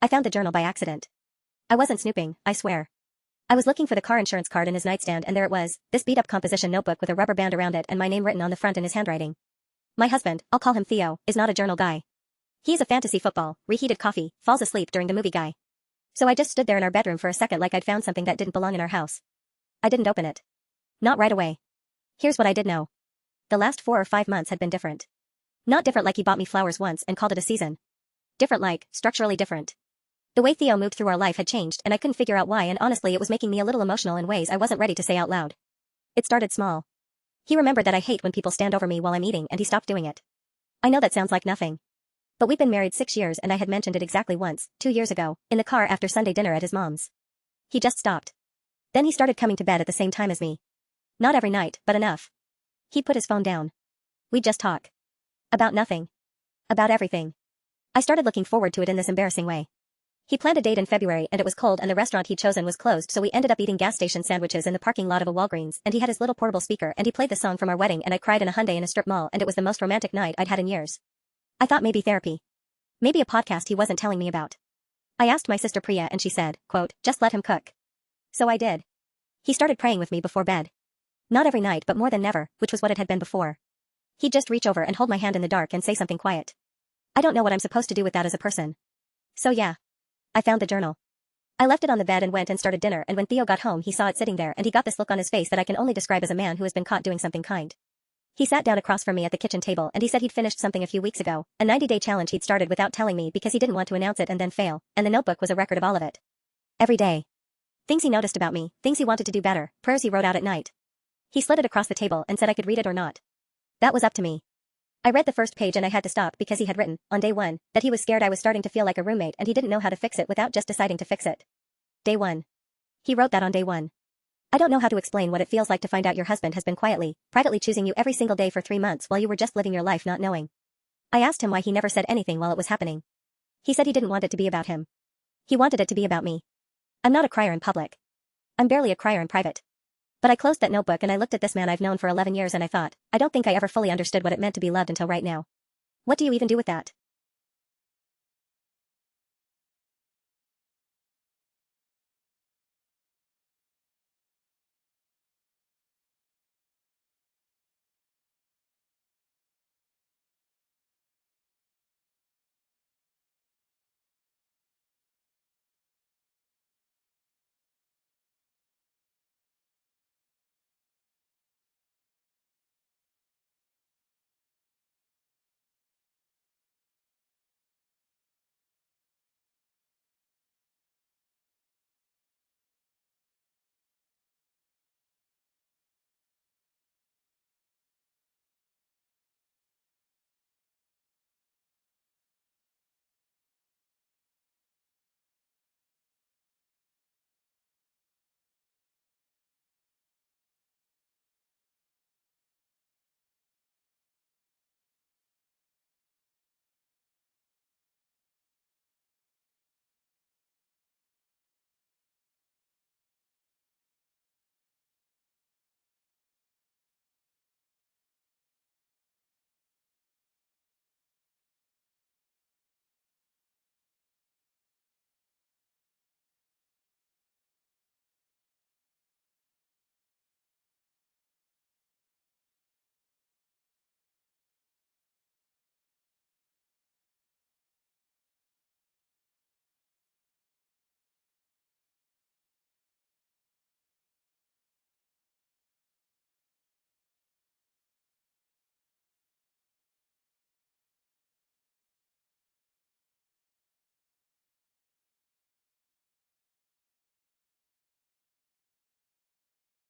I found the journal by accident. I wasn't snooping, I swear. I was looking for the car insurance card in his nightstand and there it was, this beat-up composition notebook with a rubber band around it and my name written on the front in his handwriting. My husband, I'll call him Theo, is not a journal guy. He's a fantasy football, reheated coffee, falls asleep during the movie guy. So I just stood there in our bedroom for a second like I'd found something that didn't belong in our house. I didn't open it. Not right away. Here's what I did know. The last 4 or 5 months had been different. Not different like he bought me flowers once and called it a season. Different like, structurally different. The way Theo moved through our life had changed and I couldn't figure out why and honestly it was making me a little emotional in ways I wasn't ready to say out loud. It started small. He remembered that I hate when people stand over me while I'm eating and he stopped doing it. I know that sounds like nothing. But we've been married 6 years and I had mentioned it exactly once, 2 years ago, in the car after Sunday dinner at his mom's. He just stopped. Then he started coming to bed at the same time as me. Not every night, but enough. He'd put his phone down. We'd just talk. About nothing. About everything. I started looking forward to it in this embarrassing way. He planned a date in February and it was cold and the restaurant he'd chosen was closed so we ended up eating gas station sandwiches in the parking lot of a Walgreens and he had his little portable speaker and he played the song from our wedding and I cried in a Hyundai in a strip mall and it was the most romantic night I'd had in years. I thought maybe therapy. Maybe a podcast he wasn't telling me about. I asked my sister Priya and she said, quote, just let him cook. So I did. He started praying with me before bed. Not every night but more than never, which was what it had been before. He'd just reach over and hold my hand in the dark and say something quiet. I don't know what I'm supposed to do with that as a person. So yeah. I found the journal. I left it on the bed and went and started dinner and when Theo got home he saw it sitting there and he got this look on his face that I can only describe as a man who has been caught doing something kind. He sat down across from me at the kitchen table and he said he'd finished something a few weeks ago, a 90-day challenge he'd started without telling me because he didn't want to announce it and then fail, and the notebook was a record of all of it. Every day. Things he noticed about me, things he wanted to do better, prayers he wrote out at night. He slid it across the table and said I could read it or not. That was up to me. I read the first page and I had to stop because he had written, on day 1, that he was scared I was starting to feel like a roommate and he didn't know how to fix it without just deciding to fix it. Day 1. He wrote that on day 1. I don't know how to explain what it feels like to find out your husband has been quietly, privately choosing you every single day for 3 months while you were just living your life not knowing. I asked him why he never said anything while it was happening. He said he didn't want it to be about him. He wanted it to be about me. I'm not a crier in public. I'm barely a crier in private. But I closed that notebook and I looked at this man I've known for 11 years and I thought, I don't think I ever fully understood what it meant to be loved until right now. What do you even do with that?